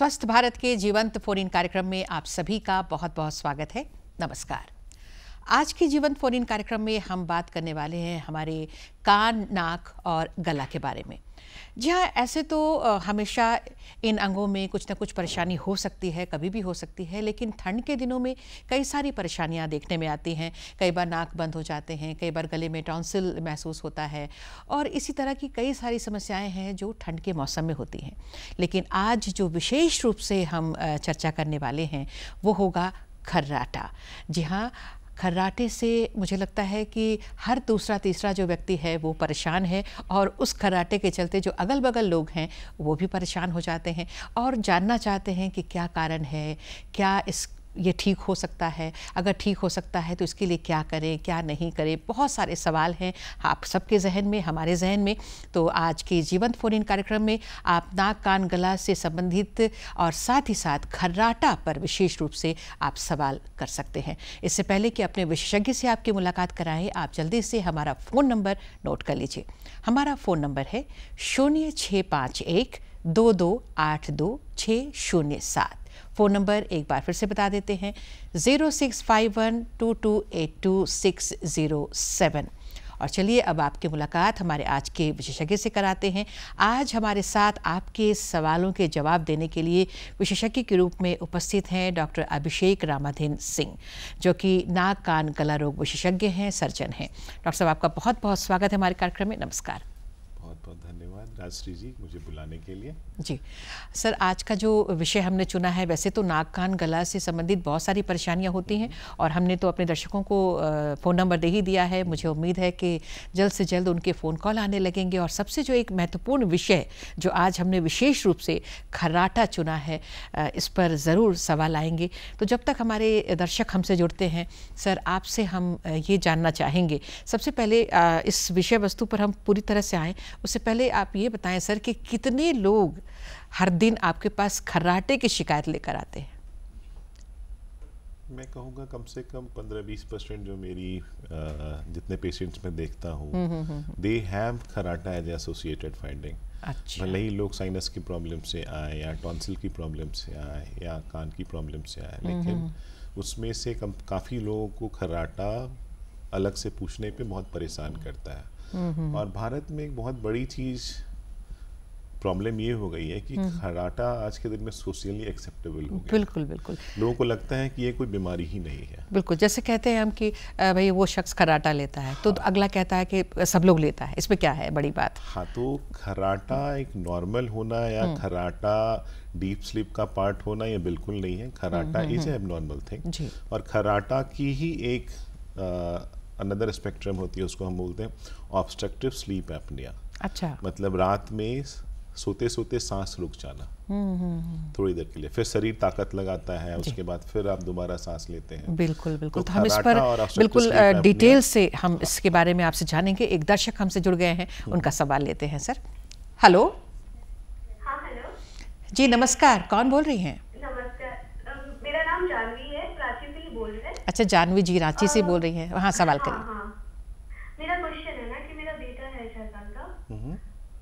स्वस्थ भारत के जीवंत फोन इन कार्यक्रम में आप सभी का बहुत बहुत स्वागत है। नमस्कार। आज के जीवंत फोन इन कार्यक्रम में हम बात करने वाले हैं हमारे कान, नाक और गला के बारे में। जी हाँ, ऐसे तो हमेशा इन अंगों में कुछ ना कुछ परेशानी हो सकती है, कभी भी हो सकती है, लेकिन ठंड के दिनों में कई सारी परेशानियां देखने में आती हैं। कई बार नाक बंद हो जाते हैं, कई बार गले में टॉन्सिल महसूस होता है और इसी तरह की कई सारी समस्याएं हैं जो ठंड के मौसम में होती हैं। लेकिन आज जो विशेष रूप से हम चर्चा करने वाले हैं वो होगा खर्राटा। जी हाँ, खर्राटे से मुझे लगता है कि हर दूसरा तीसरा जो व्यक्ति है वो परेशान है और उस खर्राटे के चलते जो अगल बगल लोग हैं वो भी परेशान हो जाते हैं और जानना चाहते हैं कि क्या कारण है, क्या ये ठीक हो सकता है, अगर ठीक हो सकता है तो इसके लिए क्या करें, क्या नहीं करें। बहुत सारे सवाल हैं आप सबके जहन में, हमारे जहन में। तो आज के जीवंत फोन इन कार्यक्रम में आप नाक, कान, गला से संबंधित और साथ ही साथ खर्राटा पर विशेष रूप से आप सवाल कर सकते हैं। इससे पहले कि अपने विशेषज्ञ से आपकी मुलाकात कराएं, आप जल्दी से हमारा फ़ोन नंबर नोट कर लीजिए। हमारा फ़ोन नंबर है 0651 2282 607। फ़ोन नंबर एक बार फिर से बता देते हैं 06512282 और चलिए अब आपकी मुलाकात हमारे आज के विशेषज्ञ से कराते हैं। आज हमारे साथ आपके सवालों के जवाब देने के लिए विशेषज्ञ के रूप में उपस्थित हैं डॉक्टर अभिषेक रामाधीन सिंह, जो कि नाक, कान, गला रोग विशेषज्ञ हैं, सर्जन हैं। डॉक्टर साहब, आपका बहुत बहुत स्वागत है हमारे कार्यक्रम में। नमस्कार। बहुत बहुत धन्यवाद राजश्री जी मुझे बुलाने के लिए। जी सर, आज का जो विषय हमने चुना है, वैसे तो नाक, कान, गला से संबंधित बहुत सारी परेशानियां होती हैं और हमने तो अपने दर्शकों को फ़ोन नंबर दे ही दिया है। मुझे उम्मीद है कि जल्द से जल्द उनके फ़ोन कॉल आने लगेंगे और सबसे जो एक महत्वपूर्ण विषय जो आज हमने विशेष रूप से खर्राटा चुना है, इस पर ज़रूर सवाल आएंगे। तो जब तक हमारे दर्शक हमसे जुड़ते हैं सर, आपसे हम ये जानना चाहेंगे, सबसे पहले इस विषय वस्तु पर हम पूरी तरह से आएँ उससे पहले आप ये बताएं सर कि कितने लोग हर दिन आपके पास खर्राटे की शिकायत लेकर आते हैं? मैं कहूँगा कम से कम 15-20% जो मेरी जितने पेशेंट्स मैं देखता हूँ दे हैव खर्राटा एज एसोसिएटेड फाइंडिंग। अच्छा। भले ही लोग साइनस की प्रॉब्लम से आए या टॉन्सिल की प्रॉब्लम से आए या कान की प्रॉब्लम से आए, लेकिन उसमें से काफ़ी लोगों को खर्राटा अलग से पूछने पे बहुत परेशान करता है। और भारत में एक बहुत बड़ी चीज़ प्रॉब्लम ये हो गई है कि खर्राटा आज के दिन में सोशली एक्सेप्टेबल हो गया। बिल्कुल बिल्कुल। लोगों को लगता है कि ये कोई बीमारी ही नहीं है। बिल्कुल, जैसे कहते हैं हम कि भाई वो शख्स खर्राटा लेता है, तो अगला कहता है कि सब लोग लेता है, इसमें क्या है बड़ी बात? हाँ, तो खर्राटा एक नॉर्मल होना या खर्राटा डीप स्लीप का पार्ट होना ये बिल्कुल नहीं है। खर्राटा इज ए एबनॉर्मल थिंग और खर्राटा की ही एक अनदर स्पेक्ट्रम होती है, उसको हम बोलते हैं ऑब्स्ट्रक्टिव स्लीप एपनिया। अच्छा। मतलब रात में सोते सोते सांस रुक जाना थोड़ी देर के लिए, फिर शरीर ताकत लगाता है, उसके बाद फिर आप दोबारा सांस लेते हैं। बिल्कुल बिल्कुल। तो हम इस पर बिल्कुल डिटेल से हम इसके बारे में आपसे जानेंगे। एक दर्शक हमसे जुड़ गए हैं, उनका सवाल लेते हैं सर। हेलो। हाँ हेलो जी नमस्कार, कौन बोल रही हैं? नमस्कार, मेरा नाम जानवी है, रांची से ही बोल रहे हैं। अच्छा, जानवी जी रांची से बोल रही हैं। हाँ, सवाल करिए। हाँ, मेरा क्वेश्चन है ना कि मेरा बेटा है 6 साल का,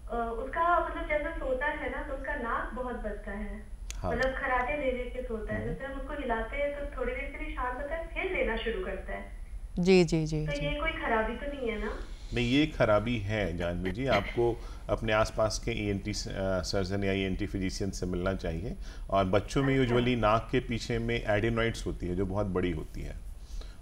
उसका मतलब जैसे सोता है ना तो उसका नाक बहुत बजता है। हाँ। मतलब खर्राटे ले लेके सोता है, जैसे हम उसको हिलाते हैं तो थोड़ी देर के लिए शांत होता है, फिर लेना शुरू करता है। जी जी जी। तो ये कोई खराबी तो नहीं है ना? नहीं, ये खराबी है जानवी जी। आपको अपने आसपास के ईएनटी सर्जन या ईएनटी फिजिशियन से मिलना चाहिए। और बच्चों में यूजुअली नाक के पीछे में एडिनॉइड्स होती है जो बहुत बड़ी होती है।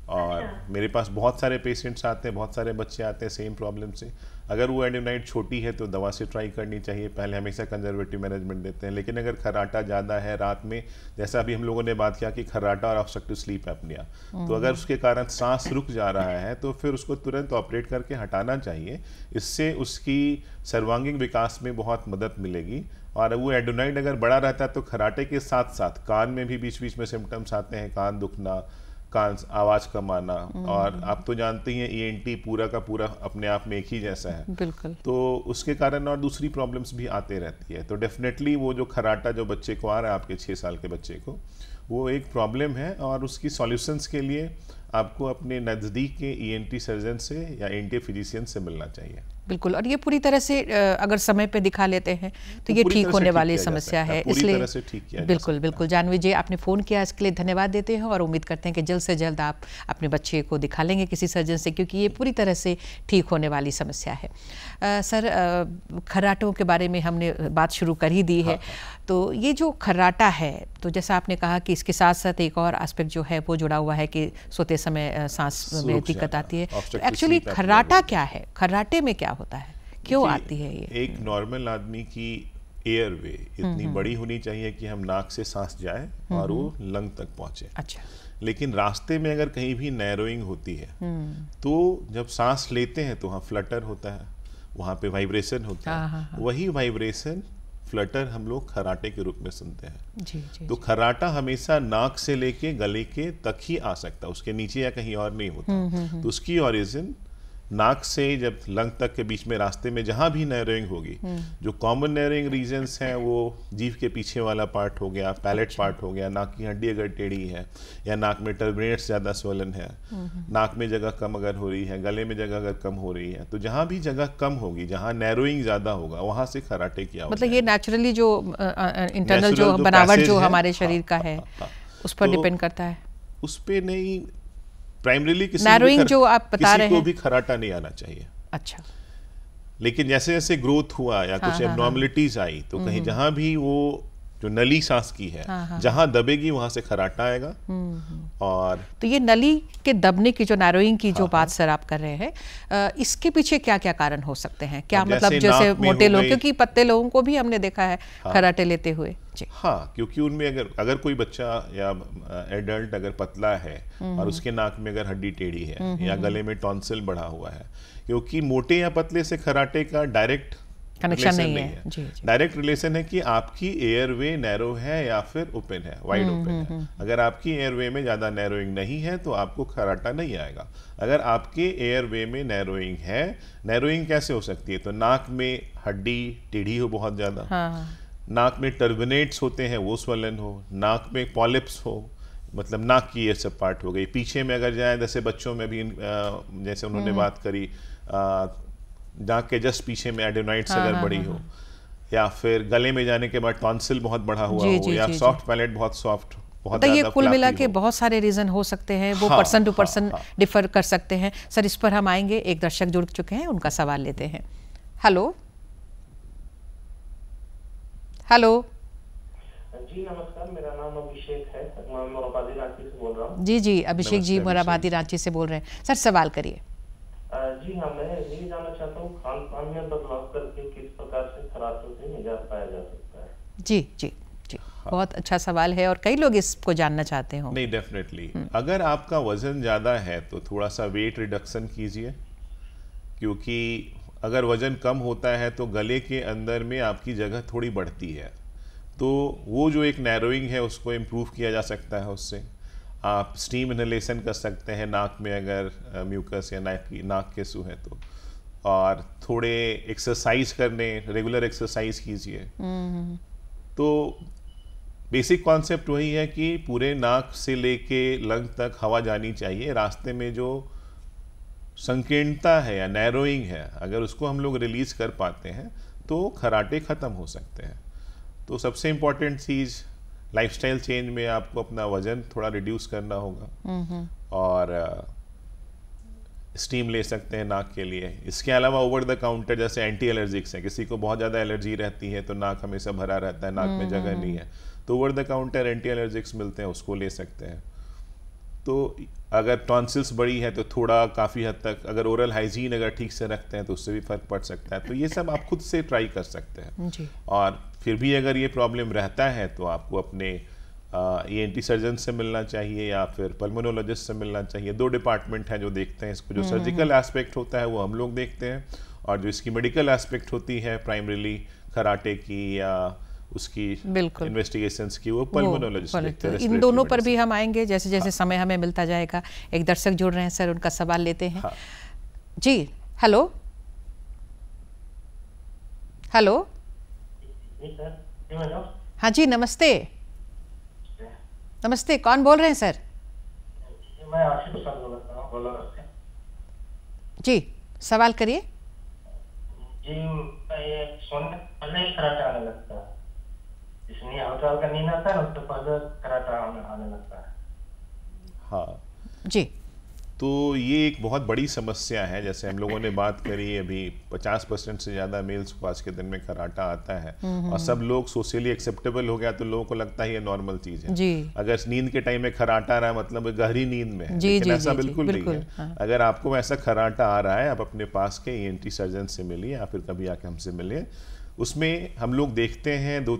और मेरे पास बहुत सारे पेशेंट्स आते हैं, बहुत सारे बच्चे आते हैं सेम प्रॉब्लम से। अगर वो एडिनॉइड छोटी है तो दवा से ट्राई करनी चाहिए, पहले हमेशा कंजर्वेटिव मैनेजमेंट देते हैं। लेकिन अगर खर्राटा ज़्यादा है रात में, जैसा अभी हम लोगों ने बात किया कि खर्राटा और ऑब्स्ट्रक्टिव स्लीप एपनिया, तो अगर उसके कारण सांस रुक जा रहा है तो फिर उसको तुरंत ऑपरेट करके हटाना चाहिए। इससे उसकी सर्वांगीण विकास में बहुत मदद मिलेगी। और वो एडिनॉइड अगर बड़ा रहता है तो खर्राटे के साथ साथ कान में भी बीच बीच में सिम्टम्स आते हैं, कान दुखना, कान आवाज़ कम आना। और आप तो जानते ही हैं ईएनटी पूरा का पूरा अपने आप में एक ही जैसा है। बिल्कुल। तो उसके कारण और दूसरी प्रॉब्लम्स भी आते रहती है। तो डेफिनेटली वो जो खर्राटा जो बच्चे को आ रहा है, आपके 6 साल के बच्चे को, वो एक प्रॉब्लम है और उसकी सॉल्यूशंस के लिए आपको अपने नज़दीक के ENT सर्जन से या ENT फिजिशियन से मिलना चाहिए। बिल्कुल, और ये पूरी तरह से अगर समय पे दिखा लेते हैं तो ये ठीक होने वाली समस्या है, इसलिए बिल्कुल बिल्कुल। जानवी जी, आपने फ़ोन किया, इसके लिए धन्यवाद देते हैं और उम्मीद करते हैं कि जल्द से जल्द आप अपने बच्चे को दिखा लेंगे किसी सर्जन से, क्योंकि ये पूरी तरह से ठीक होने वाली समस्या है। सर, खर्राटों के बारे में हमने बात शुरू कर ही दी है। तो ये जो खर्राटा है, तो जैसा आपने कहा कि इसके साथ साथ एक और एस्पेक्ट जो है वो जुड़ा हुआ है कि सोते समय सांस में दिक्कत आती है। तो एक्चुअली खर्राटा क्या है, खर्राटे में क्या होता है, क्यों आती है ये? एक नॉर्मल आदमी की एयरवे इतनी बड़ी होनी चाहिए कि हम नाक से सांस जाए और वो लंग तक पहुंचे। अच्छा। लेकिन रास्ते में अगर कहीं भी नैरोइंग होती है तो जब सांस लेते हैं तो वहाँ फ्लटर होता है, वहाँ पे वाइब्रेशन होता है। वही वाइब्रेशन फ्लटर हम लोग खर्राटे के रूप में सुनते हैं। तो खर्राटा हमेशा नाक से लेके गले के तक ही आ सकता है, उसके नीचे या कहीं और नहीं होता। तो उसकी ओरिजिन नाक से जब लंग तक के बीच में रास्ते में जहां भी नैरोइंग होगी, जो कॉमन नैरोइंग रीजन्स हैं वो जीभ के पीछे वाला पार्ट हो गया, पैलेट पार्ट हो गया, नाक की हड्डी अगर टेढ़ी है या नाक में टर्बुलेंट्स ज़्यादा स्वलन है, नाक में जगह कम अगर हो रही है, गले में जगह अगर कम हो रही है, तो जहां भी जगह कम होगी, जहां नैरोइंग ज़्यादा होगा, वहां से खर्राटे की आवाज़। मतलब ये नेचुरली जो इंटरनल जो बनावट जो हमारे शरीर का है उस पर डिपेंड करता है? उस पर नहीं, प्राइमरीली किसी जो आप बता रहे हैं को भी खर्राटा नहीं आना चाहिए। अच्छा। लेकिन जैसे जैसे ग्रोथ हुआ या कुछ एब्नॉर्मलिटीज आई तो कहीं जहां भी वो जो नली सांस की है जहां दबेगी वहां से खर्राटा आएगा। और तो ये नली के दबने की जो नैरोइंग की जो बात सर आप कर रहे हैं, इसके पीछे क्या क्या कारण हो सकते हैं? क्या मतलब जैसे मोटे लोग, क्योंकि पतले लोगों को भी हमने देखा है खर्राटे लेते हुए। हाँ, क्योंकि उनमें अगर कोई बच्चा या एडल्ट अगर पतला है और उसके नाक में अगर हड्डी टेढ़ी है या गले में टॉन्सिल बढ़ा हुआ है, क्योंकि मोटे या पतले से खर्राटे का डायरेक्ट कनेक्शन नहीं है। डायरेक्ट रिलेशन है कि आपकी एयरवे नैरो है या फिर ओपन है, वाइड ओपन है। अगर आपकी एयरवे में ज्यादा नैरोइंग नहीं है तो आपको खर्राटा नहीं आएगा। अगर आपके एयरवे में नैरोइंग है, नैरोइंग कैसे हो सकती है? तो नाक में हड्डी टेढ़ी हो बहुत ज्यादा, नाक में टर्बुलेंट्स होते हैं वो स्वलन हो, नाक में पॉलिप्स हो, मतलब नाक की ये सब पार्ट हो गई। पीछे में अगर जाए, जैसे बच्चों में भी जैसे उन्होंने बात करी, नाक के जस्ट पीछे में एडेनोइड्स अगर बड़ी हो, या फिर गले में जाने के बाद टॉन्सिल बहुत बढ़ा हुआ हो, या सॉफ्ट पैलेट बहुत सॉफ्ट, बहुत तो ये कुल मिला के बहुत सारे रीजन हो सकते हैं, वो पर्सन टू पर्सन डिफर कर सकते हैं। सर, इस पर हम आएंगे। एक दर्शक जुड़ चुके हैं, उनका सवाल लेते हैं। हेलो हेलो जी नमस्कार, मेरा नाम अभिषेक है, मैं मोराबादी रांची से बोल रहा हूँ। जी अभिषेक जी मोराबादी रांची से बोल रहे हैं। सर सवाल करिए। जी हाँ, मैं ये जानना चाहता हूँ खान पान में बदलाव करके किस प्रकार से खर्राटों से निजात पाया जा सकता है? जी बहुत अच्छा सवाल है और कई लोग इसको जानना चाहते हो। नहीं, डेफिनेटली अगर आपका वजन ज्यादा है तो थोड़ा सा वेट रिडक्शन कीजिए, क्योंकि अगर वजन कम होता है तो गले के अंदर में आपकी जगह थोड़ी बढ़ती है, तो वो जो एक नैरोइंग है उसको इम्प्रूव किया जा सकता है। उससे आप स्टीम इनहेलेशन कर सकते हैं नाक में अगर म्यूकस या नाक के सूं है तो, और थोड़े एक्सरसाइज करने, रेगुलर एक्सरसाइज कीजिए। तो बेसिक कॉन्सेप्ट वही है कि पूरे नाक से लेके लंग तक हवा जानी चाहिए। रास्ते में जो संकीर्णता है या नैरोइंग है, अगर उसको हम लोग रिलीज कर पाते हैं तो खर्राटे खत्म हो सकते हैं। तो सबसे इम्पोर्टेंट चीज़ लाइफस्टाइल चेंज में आपको अपना वजन थोड़ा रिड्यूस करना होगा, और स्टीम ले सकते हैं नाक के लिए। इसके अलावा ओवर द काउंटर जैसे एंटी एलर्जिक्स हैं, किसी को बहुत ज़्यादा एलर्जी रहती है तो नाक हमेशा भरा रहता है, नाक में जगह नहीं है, तो over the counter anti allergics मिलते हैं, उसको ले सकते हैं। तो अगर टॉन्सिल्स बड़ी है तो थोड़ा काफ़ी हद तक अगर ओरल हाइजीन अगर ठीक से रखते हैं तो उससे भी फर्क पड़ सकता है। तो ये सब आप खुद से ट्राई कर सकते हैं जी। और फिर भी अगर ये प्रॉब्लम रहता है तो आपको अपने ENT सर्जन से मिलना चाहिए या फिर पल्मोनोलॉजिस्ट से मिलना चाहिए। 2 डिपार्टमेंट हैं जो देखते हैं इसको। जो सर्जिकल एस्पेक्ट होता है वो हम लोग देखते हैं, और जो इसकी मेडिकल एस्पेक्ट होती है प्राइमरीली खर्राटे की या उसकी इन्वेस्टिगेशंस की, वो पल्मोनोलॉजिस्ट देखते हैं। इन दोनों पर भी हम आएंगे जैसे जैसे समय हमें मिलता जाएगा। एक दर्शक जुड़ रहे हैं सर, उनका सवाल लेते हैं। जी हेलो हाँ जी नमस्ते, कौन बोल रहे हैं सर? मैं रांची को सर बोलता हूँ, बोला से। जी सवाल करिए। जी ये सोने पहले ही खराटा आने लगता है, इसलिए हल्का हल्का नींद आता है, उससे पहले खराटा आने लगता है। हाँ जी तो ये एक बहुत बड़ी समस्या है। जैसे हम लोगों ने बात करी अभी 50% से ज़्यादा मेल्स को आज के दिन में खराटा आता है और सब लोग सोशली एक्सेप्टेबल हो गया तो लोगों को लगता है ये नॉर्मल चीज़ है। जी अगर नींद के टाइम में खराटा आ रहा है मतलब गहरी नींद में है, जी लेकिन जी ऐसा जी बिल्कुल नहीं है। हाँ। अगर आपको ऐसा खराटा आ रहा है आप अपने पास के ENT सर्जन से मिलिए या फिर कभी आके हमसे मिलिए। उसमें हम लोग देखते हैं दो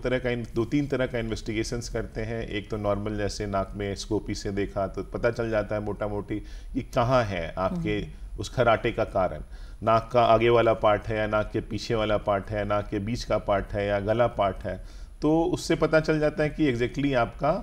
तीन तरह का इन्वेस्टिगेशंस करते हैं। एक तो नॉर्मल जैसे नाक में स्कोपी से देखा तो पता चल जाता है मोटा मोटी कि कहाँ है आपके उस खराटे का कारण। नाक का आगे वाला पार्ट है या नाक के पीछे वाला पार्ट है, नाक के बीच का पार्ट है या गला पार्ट है, तो उससे पता चल जाता है कि एग्जैक्टली आपका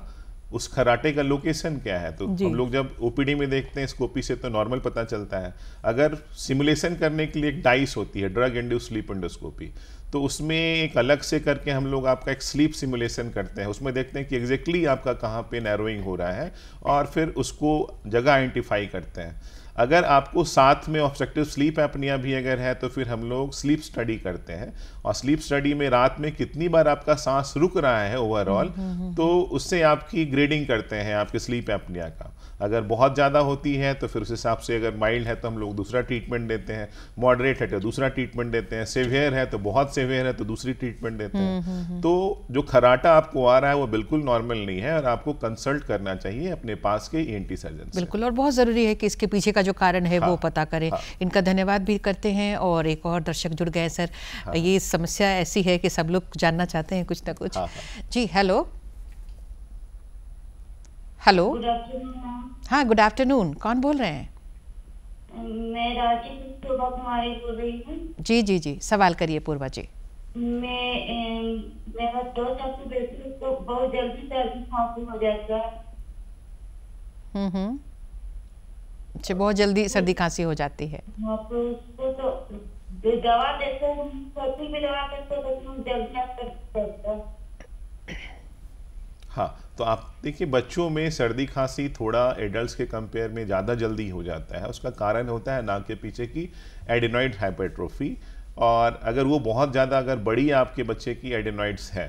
उस खराटे का लोकेशन क्या है। तो हम लोग जब OPD में देखते हैं स्कोपी से तो नॉर्मल पता चलता है। अगर सिमुलेशन करने के लिए एक डाइस होती है, ड्रग इंड्यूस्ड स्लीप एंडोस्कोपी, तो उसमें एक अलग से करके हम लोग आपका एक स्लीप सिमुलेशन करते हैं। उसमें देखते हैं कि एग्जैक्टली आपका कहाँ पे नैरोइंग हो रहा है और फिर उसको जगह आइडेंटिफाई करते हैं। अगर आपको साथ में ऑब्स्ट्रक्टिव स्लीप एपनिया भी अगर है तो फिर हम लोग स्लीप स्टडी करते हैं और स्लीप स्टडी में रात में कितनी बार आपका सांस रुक रहा है ओवरऑल, तो उससे आपकी ग्रेडिंग करते हैं आपके स्लीप एपनिया का। अगर बहुत ज़्यादा होती है तो फिर उस हिसाब से अगर माइल्ड है तो हम लोग दूसरा ट्रीटमेंट देते हैं, मॉडरेट है तो दूसरा ट्रीटमेंट देते हैं, सीवियर है तो बहुत सीवियर है तो दूसरी ट्रीटमेंट देते हैं। तो जो खराटा आपको आ रहा है वो बिल्कुल नॉर्मल नहीं है और आपको कंसल्ट करना चाहिए अपने पास के ENT सर्जन से। बिल्कुल, और बहुत ज़रूरी है कि इसके पीछे का जो कारण है वो पता करें। इनका धन्यवाद भी करते हैं। और एक और दर्शक जुड़ गए सर। ये समस्या ऐसी है कि सब लोग जानना चाहते हैं कुछ ना कुछ। जी हेलो हेलो। Good afternoon. हाँ गुड आफ्टरनून, कौन बोल रहे हैं? मैं रांची से पूर्वा कुमारी बोल रही हूँ। जी जी जी सवाल करिए पूर्वा जी। मेरा 2 साल से बेटी को बहुत जल्दी सर्दी खांसी हो जाता है। अच्छा, बहुत जल्दी सर्दी खांसी हो जाती है। हाँ तो उसको तो दवा देते हैं, सर्दी में दवा देते हैं लेकिन जल्दी असर करता है। हाँ तो आप देखिए बच्चों में सर्दी खांसी थोड़ा एडल्ट्स के कंपेयर में ज़्यादा जल्दी हो जाता है। उसका कारण होता है नाक के पीछे की एडेनॉइड हाइपरट्रोफी। और अगर वो बहुत ज़्यादा अगर बड़ी आपके बच्चे की एडेनॉइड्स है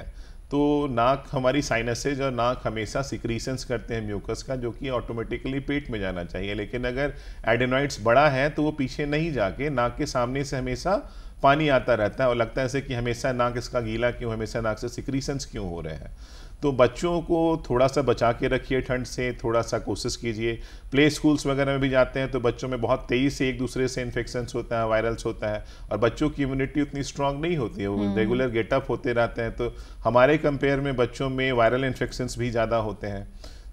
तो नाक हमारी साइनसेज और नाक हमेशा सिक्रीशंस करते हैं म्यूकस का, जो कि ऑटोमेटिकली पेट में जाना चाहिए। लेकिन अगर एडेनॉइड्स बड़ा है तो वो पीछे नहीं जाके नाक के सामने से हमेशा पानी आता रहता है और लगता है ऐसे कि हमेशा नाक इसका गीला क्यों, हमेशा नाक से सिक्रीशंस क्यों हो रहे हैं। तो बच्चों को थोड़ा सा बचा के रखिए ठंड से, थोड़ा सा कोशिश कीजिए। प्ले स्कूल्स वगैरह में भी जाते हैं तो बच्चों में बहुत तेज़ी से एक दूसरे से इन्फेक्शंस होता है, वायरल्स होता है और बच्चों की इम्यूनिटी उतनी स्ट्रांग नहीं होती है, वो रेगुलर गेटअप होते रहते हैं। तो हमारे कंपेयर में बच्चों में वायरल इन्फेक्शंस भी ज़्यादा होते हैं।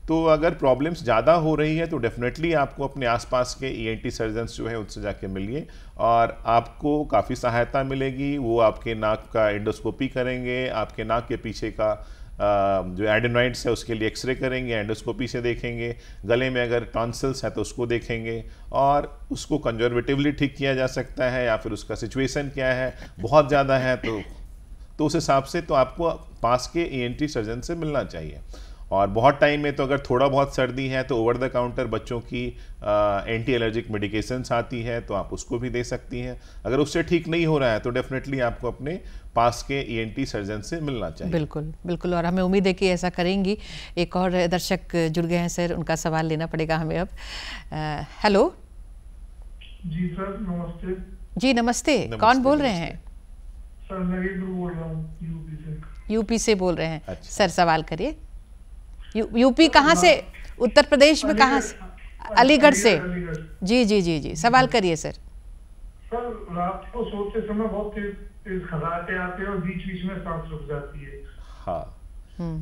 तो अगर प्रॉब्लम्स ज़्यादा हो रही है तो डेफिनेटली आपको अपने आसपास के ENT सर्जन्स जो है उनसे जाके मिलिए और आपको काफ़ी सहायता मिलेगी। वो आपके नाक का एंडोस्कोपी करेंगे, आपके नाक के पीछे का जो एडेनॉइड्स है उसके लिए एक्सरे करेंगे, एंडोस्कोपी से देखेंगे। गले में अगर टॉन्सिल्स है तो उसको देखेंगे और उसको कंजर्वेटिवली ठीक किया जा सकता है या फिर उसका सिचुएशन क्या है, बहुत ज़्यादा है तो उस हिसाब से तो आपको पास के ENT सर्जन से मिलना चाहिए। और बहुत टाइम में तो अगर थोड़ा बहुत सर्दी है तो ओवर द काउंटर बच्चों की एंटी एलर्जिक मेडिकेशंस आती है तो आप उसको भी दे सकती हैं। अगर उससे ठीक नहीं हो रहा है तो डेफिनेटली आपको अपने पास के ENT सर्जन से मिलना चाहिए। बिल्कुल बिल्कुल, और हमें उम्मीद है कि ऐसा करेंगी। एक और दर्शक जुड़ गए हैं सर, उनका सवाल लेना पड़ेगा हमें अब। हेलो जी सर नमस्ते। जी नमस्ते, कौन बोल रहे हैं? सर नरेंद्र बोल रहा हूँ यूपी से बोल रहे हैं। अच्छा। सर सवाल करिए। यूपी कहाँ से? उत्तर प्रदेश में कहाँ से? अलीगढ़ से। जी जी जी जी सवाल करिए सर। सर रात को सोते समय बहुत तेज खर्राटे आते हैं और बीच बीच में सांस रुक जाती है। हाँ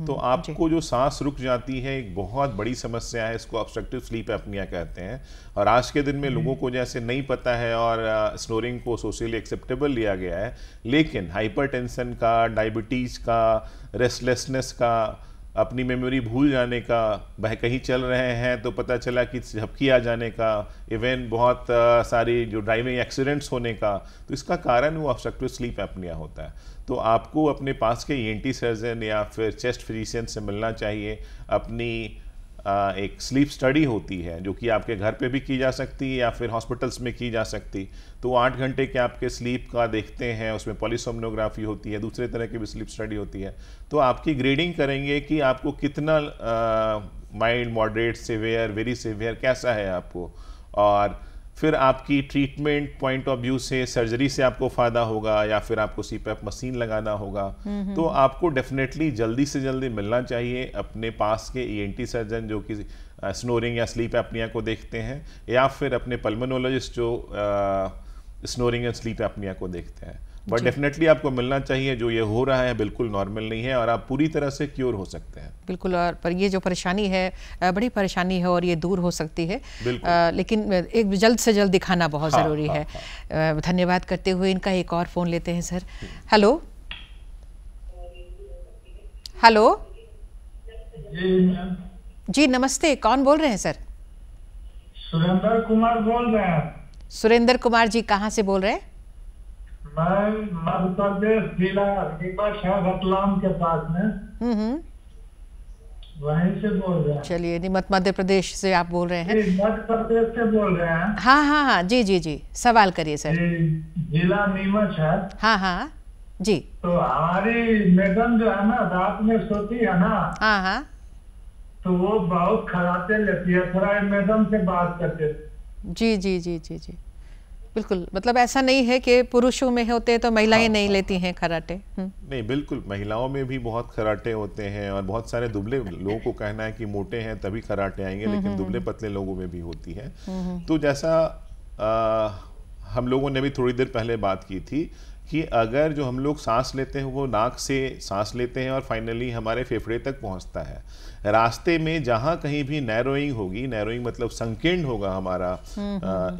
तो आपको जो सांस रुक जाती है एक बहुत बड़ी समस्या है, इसको ऑब्स्ट्रक्टिव स्लीप एपनिया कहते हैं। और आज के दिन में लोगों को जैसे नहीं पता है और स्नोरिंग को सोशली एक्सेप्टेबल लिया गया है, लेकिन हाइपरटेंशन का, डायबिटीज़ का, रेस्टलेसनेस का, अपनी मेमोरी भूल जाने का, वह कहीं चल रहे हैं तो पता चला कि झपकी आ जाने का, इवन बहुत सारी जो ड्राइविंग एक्सीडेंट्स होने का, तो इसका कारण वो ऑब्स्ट्रक्टिव स्लीप एपनिया होता है। तो आपको अपने पास के ENT सर्जन या फिर चेस्ट फिजिशियन से मिलना चाहिए। अपनी एक स्लीप स्टडी होती है जो कि आपके घर पे भी की जा सकती है या फिर हॉस्पिटल्स में की जा सकती। तो वो 8 घंटे के आपके स्लीप का देखते हैं, उसमें पॉलीसोम्नोग्राफी होती है, दूसरे तरह की भी स्लीप स्टडी होती है। तो आपकी ग्रेडिंग करेंगे कि आपको कितना mild, moderate, severe, very severe कैसा है आपको, और फिर आपकी ट्रीटमेंट पॉइंट ऑफ व्यू से सर्जरी से आपको फ़ायदा होगा या फिर आपको सीपैप मशीन लगाना होगा। तो आपको डेफिनेटली जल्दी से जल्दी मिलना चाहिए अपने पास के ईएनटी सर्जन जो कि स्नोरिंग या स्लीप एपनिया को देखते हैं, या फिर अपने पल्मोनोलॉजिस्ट जो स्नोरिंग एंड स्लीप एपनिया को देखते हैं। बट डेफिनेटली आपको मिलना चाहिए। जो ये हो रहा है बिल्कुल नॉर्मल नहीं है और आप पूरी तरह से क्योर हो सकते हैं। बिल्कुल। और पर ये जो परेशानी है बड़ी परेशानी है और ये दूर हो सकती है, लेकिन एक जल्द से जल्द दिखाना बहुत ज़रूरी है। धन्यवाद करते हुए इनका एक और फ़ोन लेते हैं सर। हेलो हेलो जी नमस्ते, कौन बोल रहे हैं सर? सुरेंद्र कुमार बोल रहे हैं। सुरेंद्र कुमार जी कहाँ से बोल रहे हैं? मैं मध्य प्रदेश जिला नीमच है, रतलाम के पास में, वहीं से बोल रहे हैं। चलिए, नीमच मध्य प्रदेश से आप बोल रहे हैं? मध्य प्रदेश से बोल रहे हैं। हाँ हाँ हाँ, जी जी जी, सवाल करिए सर। जिला नीमच है। हाँ हाँ जी। तो हमारी मैडम जो है ना रात में सोती है ना, हाँ हाँ, तो वो बहुत खराटे लेती है। थोड़ा मैडम से बात करते। जी जी जी जी जी, बिल्कुल। मतलब ऐसा नहीं है कि पुरुषों में होते तो महिलाएं नहीं लेती हैं खराटे? नहीं, बिल्कुल महिलाओं में भी बहुत खराटे होते हैं और बहुत सारे दुबले लोगों को कहना है कि मोटे हैं तभी खराटे आएंगे, लेकिन दुबले पतले लोगों में भी होती है। तो जैसा हम लोगों ने भी थोड़ी देर पहले बात की थी कि अगर जो हम लोग सांस लेते हैं वो नाक से सांस लेते हैं और फाइनली हमारे फेफड़े तक पहुंचता है। रास्ते में जहां कहीं भी नैरोइंग होगी, नैरोइंग मतलब संकीर्ण होगा हमारा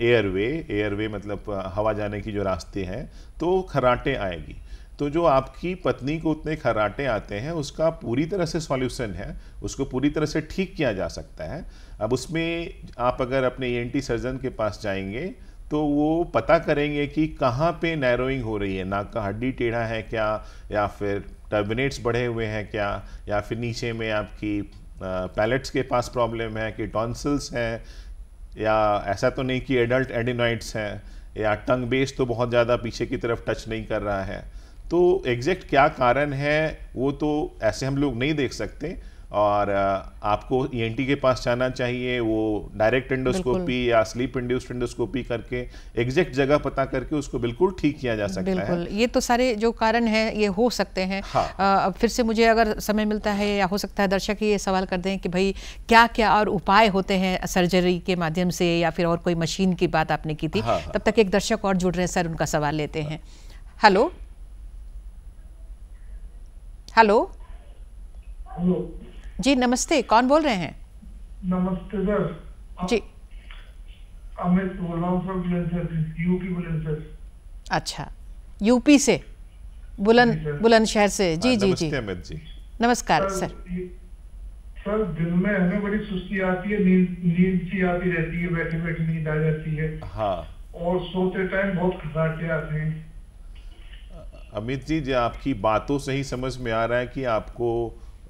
एयरवे मतलब हवा जाने की जो रास्ते हैं, तो खराटे आएगी। तो जो आपकी पत्नी को उतने खराटे आते हैं उसका पूरी तरह से सॉल्यूशन है, उसको पूरी तरह से ठीक किया जा सकता है। अब उसमें आप अगर अपने ईएनटी सर्जन के पास जाएंगे तो वो पता करेंगे कि कहाँ पे नैरोइंग हो रही है, नाक का हड्डी टेढ़ा है क्या, या फिर टर्बिनेट्स बढ़े हुए हैं क्या, या फिर नीचे में आपकी पैलेट्स के पास प्रॉब्लम है कि टॉन्सिल्स हैं, या ऐसा तो नहीं कि एडल्ट एडिनॉइड्स हैं, या टंग बेस तो बहुत ज़्यादा पीछे की तरफ टच नहीं कर रहा है। तो एग्जैक्ट क्या कारण है वो तो ऐसे हम लोग नहीं देख सकते, और आपको ईएनटी के पास जाना चाहिए। वो डायरेक्ट एंडोस्कोपी या स्लीप इंड्यूस्ड एंडोस्कोपी करके एग्जैक्ट जगह पता करके उसको बिल्कुल ठीक किया जा सकता है। बिल्कुल, ये तो सारे जो कारण हैं ये हो सकते हैं। हाँ। अब फिर से मुझे अगर समय मिलता है या हो सकता है दर्शक ये सवाल कर दें कि भाई क्या क्या और उपाय होते हैं सर्जरी के माध्यम से, या फिर और कोई मशीन की बात आपने की थी। हाँ। तब तक एक दर्शक और जुड़ रहे हैं सर, उनका सवाल लेते हैं। हेलो हेलो जी नमस्ते, कौन बोल रहे हैं? नमस्ते सर जी, अमित बोल रहा हूँ सर, यूपी बुलंदशहर। अच्छा, यूपी से बुलंदशहर से। जी जी जी, अमित जी नमस्कार सर। सर दिन में हमें बड़ी सुस्ती आती है, नींद सी आती रहती है, बैठे बैठे नींद आ जाती है। हाँ। और सोते टाइम बहुत खराटे आते हैं। अमित जी, जो आपकी बातों से ही समझ में आ रहा है कि आपको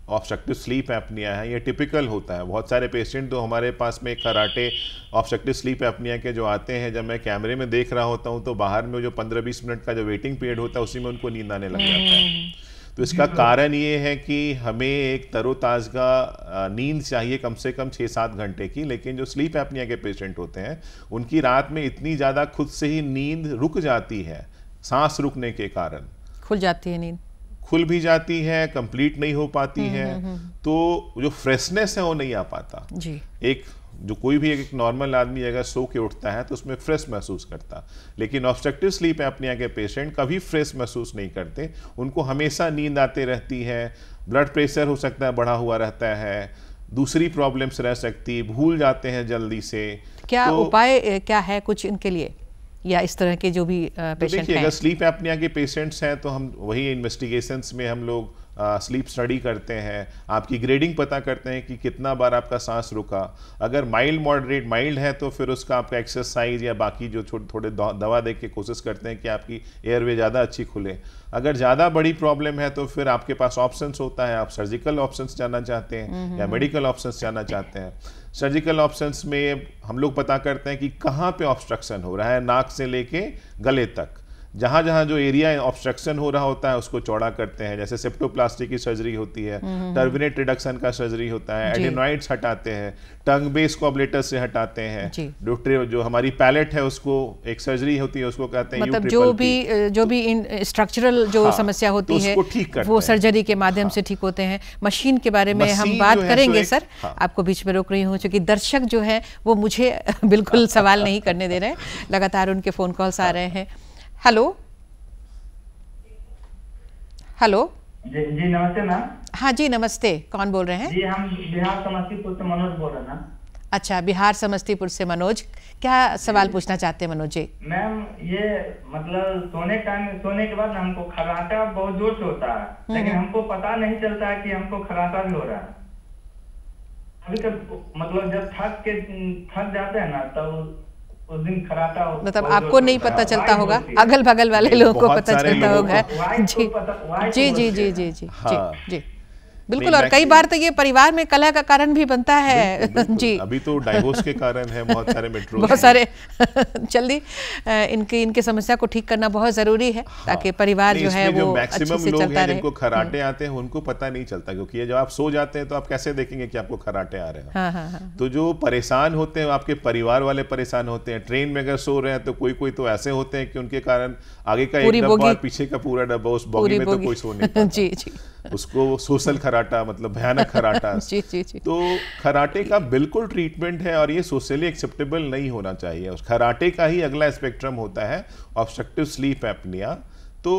ऑब्स्ट्रक्टिव स्लीप एपनिया है। ये टिपिकल होता है। बहुत सारे पेशेंट तो हमारे पास में खराटे ऑब्स्ट्रक्टिव स्लीप एपनिया के जो आते हैं, जब मैं कैमरे में देख रहा होता हूँ तो बाहर में जो 15-20 मिनट का जो वेटिंग पीरियड होता है उसी में उनको नींद आने लग जाता है। तो इसका कारण ये है कि हमें एक तरोताज़ा नींद चाहिए कम से कम 6-7 घंटे की, लेकिन जो स्लीप एपनिया के पेशेंट होते हैं उनकी रात में इतनी ज़्यादा खुद से ही नींद रुक जाती है, सांस रुकने के कारण खुल जाती है नींद, खुल भी जाती है, कंप्लीट नहीं हो पाती है। तो जो फ्रेशनेस है वो नहीं आ पाता जी। एक जो कोई भी एक नॉर्मल आदमी अगर सो के उठता है तो उसमें फ्रेश महसूस करता, लेकिन ऑब्स्ट्रक्टिव स्लीप एपनिया के पेशेंट कभी फ्रेश महसूस नहीं करते। उनको हमेशा नींद आती रहती है, ब्लड प्रेशर हो सकता है बढ़ा हुआ रहता है, दूसरी प्रॉब्लम्स रह सकती, भूल जाते हैं जल्दी से। क्या उपाय क्या है कुछ इनके लिए, या इस तरह के जो भी पेशेंट हैं? अगर स्लीप एपनिया के पेशेंट्स हैं तो हम वही इन्वेस्टिगेशंस में हम लोग स्लीप स्टडी करते हैं, आपकी ग्रेडिंग पता करते हैं कि कितना बार आपका सांस रुका। अगर माइल्ड मॉडरेट माइल्ड है तो फिर उसका आपका एक्सरसाइज या बाकी जो थोड़े दवा दे के कोशिश करते हैं कि आपकी एयरवे ज़्यादा अच्छी खुले। अगर ज़्यादा बड़ी प्रॉब्लम है तो फिर आपके पास ऑप्शंस होता है, आप सर्जिकल ऑप्शंस जाना चाहते हैं या मेडिकल ऑप्शंस जाना चाहते हैं। सर्जिकल ऑप्शंस में हम लोग पता करते हैं कि कहाँ पे ऑब्स्ट्रक्शन हो रहा है, नाक से लेके गले तक। जहाँ जहाँ जो एरिया ऑब्स्ट्रक्शन हो रहा होता है उसको चौड़ा करते हैं, जैसे सेप्टोप्लास्टी की सर्जरी होती है, टर्बिनेट रिडक्शन का सर्जरी होता है, एडेनॉइड्स हटाते हैं, टंग बेस को अब्लेटर से हटाते हैं, जो हमारी पैलेट है उसको एक सर्जरी होती है, उसको कहते हैं मतलब जो भी इन स्ट्रक्चरल जो समस्या होती है वो सर्जरी के माध्यम से ठीक होते हैं। मशीन के बारे में हम बात करेंगे सर, आपको बीच में रोक रही हूँ क्योंकि दर्शक जो है वो मुझे बिल्कुल सवाल नहीं करने दे रहे हैं, लगातार उनके फोन कॉल्स आ रहे हैं। हेलो हेलो जी नमस्ते मैम। हाँ जी नमस्ते, कौन बोल रहे हैं? जी हम बिहार समस्तीपुर से मनोज बोल रहे हैं। अच्छा, बिहार समस्तीपुर से मनोज, क्या सवाल पूछना चाहते हैं मनोज जी? मैम ये मतलब सोने के बाद हमको खर्राटा बहुत जोर से होता है, लेकिन हमको पता नहीं चलता है कि हमको खर्राटा भी हो रहा है। कभी कभी मतलब जब थक जाते हैं ना तब उस दिन खर्राटा मतलब आपको नहीं पता चलता होगा, अगल बगल वाले लोगों को पता चलता होगा। जी जी जी जी जी जी जी बिल्कुल। और कई बार तो ये परिवार में कलह का कारण भी बनता है। जी अभी तो डाइवोर्स के कारण है बहुत सारे मेट्रो, बहुत सारे जल्दी इनकी समस्या को ठीक करना बहुत जरूरी है ताकि परिवार जो है वो अच्छे से चलता रहे। जिनको खर्राटे आते हैं उनको पता नहीं चलता, क्योंकि ये जब आप सो जाते हैं तो आप कैसे देखेंगे कि आपको खर्राटे आ रहे हैं। तो जो परेशान होते हैं आपके परिवार वाले परेशान होते हैं। ट्रेन में अगर सो रहे हैं तो कोई तो ऐसे होते हैं कि उनके कारण आगे का एक डब्बा और पीछे का पूरा डब्बा, उस बोगी में तो कोई सो नहीं पाता। जी जी उसको सोशल खर्राटा मतलब भयानक खर्राटा। जी जी जी। तो खर्राटे का बिल्कुल ट्रीटमेंट है और ये सोशली एक्सेप्टेबल नहीं होना चाहिए। उस खर्राटे का ही अगला स्पेक्ट्रम होता है ऑब्स्ट्रक्टिव स्लीप एपनिया। तो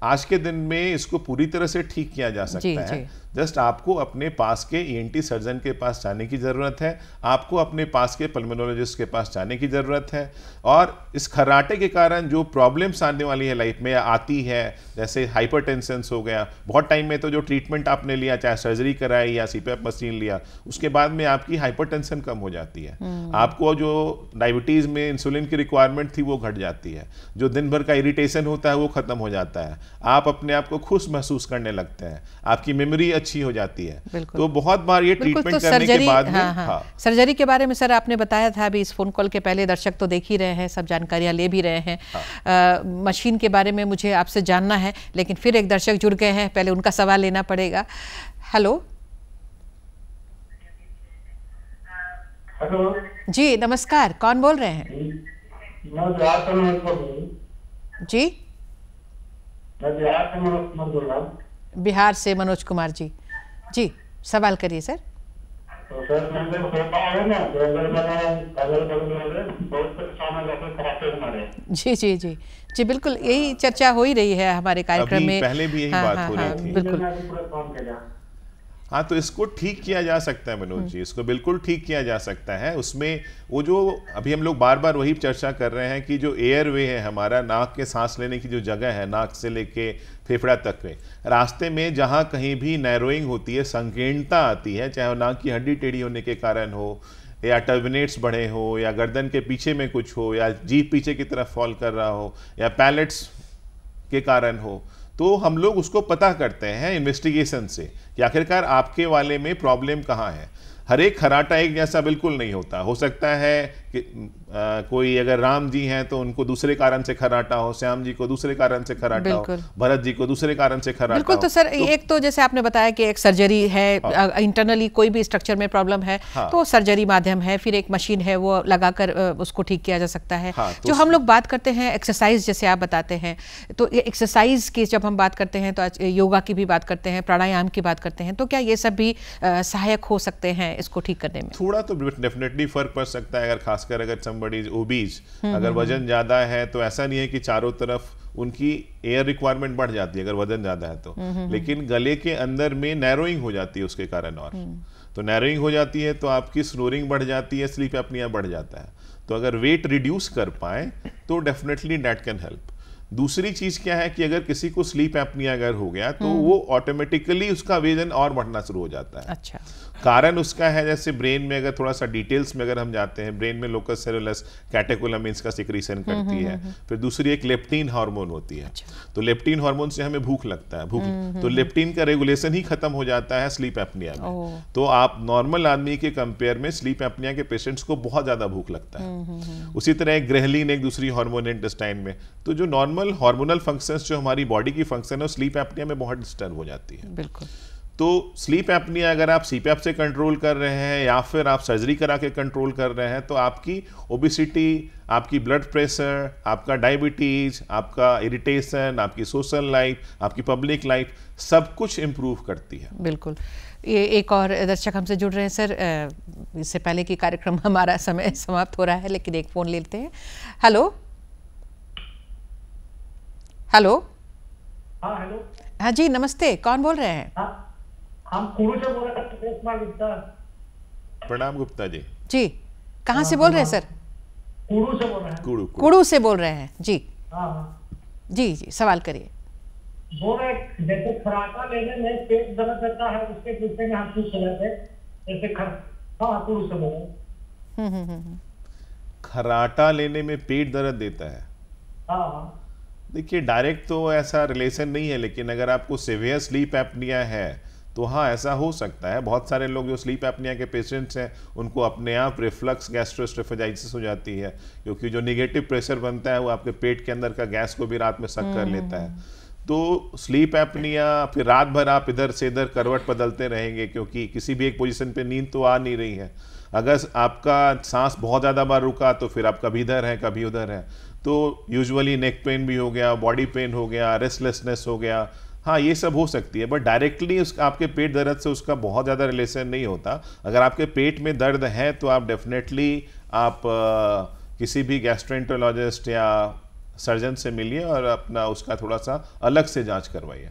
आज के दिन में इसको पूरी तरह से ठीक किया जा सकता है। जस्ट आपको अपने पास के ईएनटी सर्जन के पास जाने की ज़रूरत है, आपको अपने पास के पल्मोनोलॉजिस्ट के पास जाने की ज़रूरत है। और इस खर्राटे के कारण जो प्रॉब्लम्स आने वाली है लाइफ में आती है, जैसे हाइपरटेंशन हो गया, बहुत टाइम में तो जो ट्रीटमेंट आपने लिया, चाहे सर्जरी कराई या सीपीएप मशीन लिया, उसके बाद में आपकी हाइपरटेंशन कम हो जाती है, आपको जो डायबिटीज़ में इंसुलिन की रिक्वायरमेंट थी वो घट जाती है, जो दिन भर का इरिटेशन होता है वो खत्म हो जाता है, आप अपने आप को खुश महसूस करने लगते हैं, आपकी मेमोरी अच्छी हो जाती है। तो बहुत बार ये ट्रीटमेंट करने के बाद में सर्जरी के बारे में सर आपने बताया था अभी इस फोन कॉल के पहले, दर्शक तो देख ही रहे हैं, सब जानकारियां ले भी रहे हैं। मशीन के बारे में मुझे आपसे जानना है, लेकिन फिर एक दर्शक जुड़ गए हैं, पहले उनका सवाल लेना पड़ेगा। हेलो हेलो जी नमस्कार, कौन बोल रहे हैं? जी बिहार से मनोज कुमार जी। जी सवाल करिए सर। तो सर मैंने सोता है ना तो अगर मैंने अगल बगल में बहुत परेशान है जैसे खराटे हमारे। जी जी जी जी बिल्कुल, यही चर्चा हो ही रही है हमारे कार्यक्रम में, पहले भी यही बात हो रही थी। बिल्कुल हाँ, तो इसको ठीक किया जा सकता है मनोज जी, इसको बिल्कुल ठीक किया जा सकता है। उसमें वो जो अभी हम लोग बार बार वही चर्चा कर रहे हैं कि जो एयरवे है हमारा, नाक के सांस लेने की जो जगह है, नाक से लेके फेफड़ा तक में, रास्ते में जहाँ कहीं भी नैरोइंग होती है, संकीर्णता आती है, चाहे नाक की हड्डी टेढ़ी होने के कारण हो, या टर्बिनेट्स बढ़े हो, या गर्दन के पीछे में कुछ हो, या जीभ पीछे की तरफ फॉल कर रहा हो, या पैलेट्स के कारण हो, तो हम लोग उसको पता करते हैं इन्वेस्टिगेशन से कि आखिरकार आपके वाले में प्रॉब्लम कहाँ है। हर एक खर्राटा एक जैसा बिल्कुल नहीं होता, हो सकता है कि कोई अगर राम जी हैं तो उनको दूसरे कारण से खर्राटा हो, श्याम जी को दूसरे कारण से खर्राटा हो, भरत जी को दूसरे कारण से खर्राटा बिल्कुल। तो सर एक तो जैसे आपने बताया कि एक सर्जरी है, इंटरनली कोई भी स्ट्रक्चर में प्रॉब्लम है तो सर्जरी माध्यम है, फिर एक मशीन है वो लगाकर उसको ठीक किया जा सकता है। जो हम लोग बात करते हैं एक्सरसाइज, जैसे आप बताते हैं, तो ये एक्सरसाइज की जब हम बात करते हैं तो योगा की भी बात करते हैं, प्राणायाम की बात करते हैं, तो क्या ये सब भी सहायक हो सकते हैं इसको ठीक करने में? थोड़ा तो डेफिनेटली फर्क पड़ सकता है। अगर खासकर अगर somebody is obese, अगर वजन ज्यादा है तो ऐसा नहीं है कि चारों तरफ उनकी एयर रिक्वायरमेंट बढ़ जाती है अगर वजन ज्यादा है तो, लेकिन गले के अंदर में नैरोइंग हो जाती है उसके कारण, और तो नैरोइंग हो जाती है तो आपकी स्नोरिंग बढ़ जाती है, स्लीप एपनिया बढ़ जाता है। तो अगर वेट रिड्यूस कर पाए तो डेफिनेटली दैट कैन हेल्प। दूसरी चीज क्या है कि अगर किसी को स्लीप एपनिया अगर हो गया तो वो ऑटोमेटिकली उसका वजन और बढ़ना शुरू हो जाता है। अच्छा। कारण उसका है, जैसे ब्रेन में अगर थोड़ा सा डिटेल्स में अगर हम जाते हैं, ब्रेन में लोकस सेरुलस कैटेकोलामिन्स का सिक्रीशन करती है। फिर दूसरी एक लेप्टिन हार्मोन होती है। अच्छा। तो लेप्टिन हार्मोन से हमें भूख लगता है, भूख तो लेप्टिन का रेगुलेशन ही खत्म हो जाता है स्लीप एपनिया में। तो आप नॉर्मल आदमी के कंपेयर में स्लीप एपनिया के पेशेंट्स को बहुत ज्यादा भूख लगता है। उसी तरह एक ग्रेहलिन एक दूसरी हार्मोन है इंटेस्टाइन में। तो जो नॉर्मल हार्मोनल फंक्शंस जो हमारी बॉडी की फंक्शन है स्लीप एपनिया में बहुत डिस्टर्ब हो जाती है। बिल्कुल। तो स्लीप एपनिया अगर आप सीपैप से कंट्रोल कर रहे हैं या फिर आप सर्जरी करा के कंट्रोल कर रहे हैं तो आपकी ओबेसिटी, आपकी ब्लड प्रेशर, आपका डायबिटीज, आपका इरिटेशन, आपकी सोशल लाइफ, आपकी पब्लिक लाइफ, सब कुछ इम्प्रूव करती है। बिल्कुल। ये एक और दर्शक हमसे जुड़ रहे हैं सर, इससे पहले कि कार्यक्रम हमारा समय समाप्त हो रहा है, लेकिन एक फ़ोन लेते हैं। Hello hello. हाँ हेलो। हाँ जी नमस्ते, कौन बोल रहे हैं? हाँ, हम कुड़ू से बोल रहे हैं, सुरेश कुमार गुप्ता। प्रणाम गुप्ता जी। जी, कहाँ से बोल रहे हैं सर? कुड़ू से बोल रहे हैं। कुड़ू से बोल रहे हैं जी। हाँ जी जी, सवाल करिए। बोल रहे जैसे खराटा लेने में पेट दर्द करता है, उसके विषय में हम पूछ रहे थे। जैसे हाँ, कुड़ू से बोल रहे हैं। खराटा लेने में पेट दर्द देता है? हाँ। देखिए, डायरेक्ट तो ऐसा रिलेशन नहीं है, लेकिन अगर आपको सीवियर स्लीप एपनिया है तो हाँ ऐसा हो सकता है। बहुत सारे लोग जो स्लीप एपनिया के पेशेंट्स हैं उनको अपने आप रिफ्लक्स गैस्ट्रोएसोफेजाइटिस हो जाती है, क्योंकि जो निगेटिव प्रेशर बनता है वो आपके पेट के अंदर का गैस को भी रात में सक कर लेता है। तो स्लीप एपनिया, फिर रात भर आप इधर से इधर करवट बदलते रहेंगे क्योंकि किसी भी एक पोजीशन पे नींद तो आ नहीं रही है। अगर आपका सांस बहुत ज़्यादा बार रुका तो फिर आप कभी इधर है कभी उधर है। तो यूजुअली नेक पेन भी हो गया, बॉडी पेन हो गया, रेस्टलेसनेस हो गया, हाँ ये सब हो सकती है। बट डायरेक्टली उसका आपके पेट दर्द से उसका बहुत ज़्यादा रिलेशन नहीं होता। अगर आपके पेट में दर्द है तो आप डेफिनेटली आप किसी भी गैस्ट्रोएंटरोलॉजिस्ट या सर्जन से मिलिए और अपना उसका थोड़ा सा अलग से जांच करवाइए।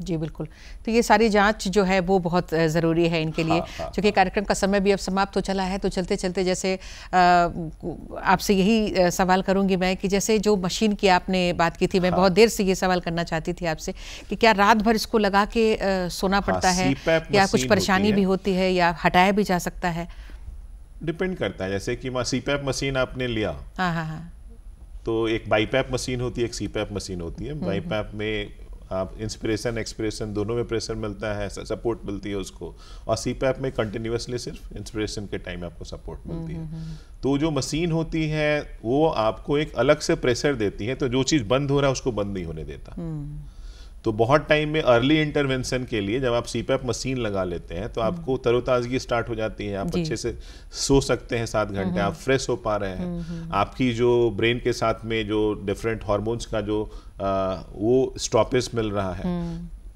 जी बिल्कुल। तो ये सारी जांच जो है वो बहुत ज़रूरी है इनके लिए, क्योंकि कार्यक्रम का समय भी अब समाप्त हो चला है। तो चलते चलते जैसे आपसे यही सवाल करूंगी मैं कि जैसे जो मशीन की आपने बात की थी, मैं बहुत देर से ये सवाल करना चाहती थी आपसे कि क्या रात भर इसको लगा के सोना पड़ता है या कुछ परेशानी भी होती है या हटाया भी जा सकता है? डिपेंड करता है। जैसे कि सीपैप मशीन आपने लिया, हाँ, तो एक बाईपैप मशीन होती है, एक सीपैप मशीन होती है। बाईपैप में आप इंस्पिरेशन एक्सपिरेशन दोनों में प्रेशर मिलता है, सपोर्ट मिलती है उसको, और सीपैप में कंटिन्यूसली सिर्फ इंस्पिरेशन के टाइम आपको सपोर्ट मिलती है। तो जो मशीन होती है वो आपको एक अलग से प्रेशर देती है, तो जो चीज़ बंद हो रहा है उसको बंद नहीं होने देता। तो बहुत टाइम में अर्ली इंटरवेंशन के लिए जब आप सीपैप मशीन लगा लेते हैं तो आपको तरोताजगी स्टार्ट हो जाती है, आप अच्छे से सो सकते हैं 7 घंटे, आप फ्रेश हो पा रहे हैं। आपकी जो ब्रेन के साथ में जो डिफरेंट हार्मोन्स का जो वो स्टॉपेज मिल रहा है,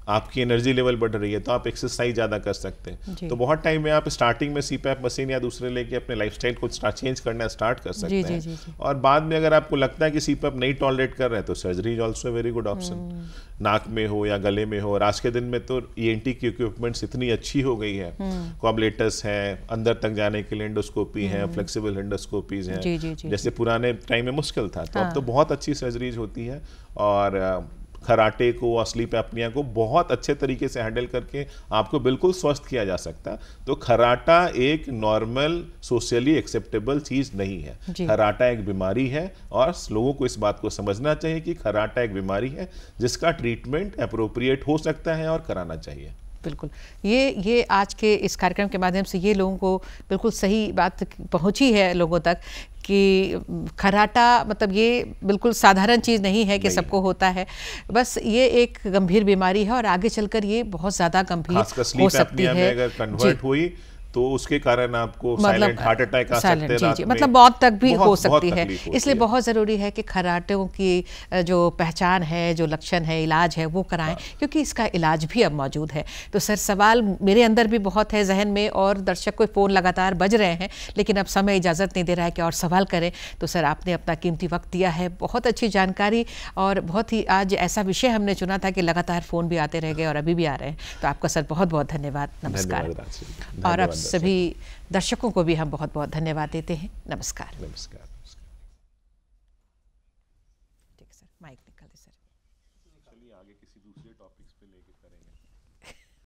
आपकी एनर्जी लेवल बढ़ रही है, तो आप एक्सरसाइज ज़्यादा कर सकते हैं। तो बहुत टाइम में आप स्टार्टिंग में सीपैप मशीन या दूसरे लेके अपने लाइफस्टाइल को चेंज करना स्टार्ट कर सकते हैं। और बाद में अगर आपको लगता है कि सीपैप नहीं टॉलरेट कर रहे हैं तो surgery is also very good option, नाक में हो या गले में हो। और आज के दिन में तो ENT की इक्विपमेंट्स इतनी अच्छी हो गई है, कॉबलेटस है, अंदर तक जाने के लिए एंडोस्कोपी है, फ्लेक्सिबल एंडोस्कोपीज हैं, जैसे पुराने टाइम में मुश्किल था। तो अब तो बहुत अच्छी सर्जरीज होती है और खराटे को और स्लीप एपनिया को बहुत अच्छे तरीके से हैंडल करके आपको बिल्कुल स्वस्थ किया जा सकता है। तो खराटा एक नॉर्मल सोशली एक्सेप्टेबल चीज़ नहीं है, खराटा एक बीमारी है और लोगों को इस बात को समझना चाहिए कि खराटा एक बीमारी है जिसका ट्रीटमेंट अप्रोप्रिएट हो सकता है और कराना चाहिए। बिल्कुल, ये आज के इस कार्यक्रम के माध्यम से ये लोगों को बिल्कुल सही बात पहुंची है लोगों तक कि खराटा मतलब ये बिल्कुल साधारण चीज़ नहीं है कि सबको होता है, बस ये एक गंभीर बीमारी है और आगे चलकर ये बहुत ज़्यादा गंभीर हो सकती है। अगर कन्वर्ट हुई तो उसके कारण आपको साइलेंट हार्ट अटैक आ सकते हैं, रात में मतलब मौत तक भी हो सकती है। इसलिए है। बहुत ज़रूरी है कि खराटों की जो पहचान है, जो लक्षण है, इलाज है वो कराएं, क्योंकि इसका इलाज भी अब मौजूद है। तो सर सवाल मेरे अंदर भी बहुत है जहन में और दर्शक को फ़ोन लगातार बज रहे हैं, लेकिन अब समय इजाज़त नहीं दे रहा है कि और सवाल करें। तो सर आपने अपना कीमती वक्त दिया है, बहुत अच्छी जानकारी और बहुत ही आज ऐसा विषय हमने चुना था कि लगातार फ़ोन भी आते रह गए और अभी भी आ रहे हैं। तो आपका सर बहुत बहुत धन्यवाद, नमस्कार। और अब सभी दर्शकों को भी हम बहुत बहुत धन्यवाद देते हैं। नमस्कार।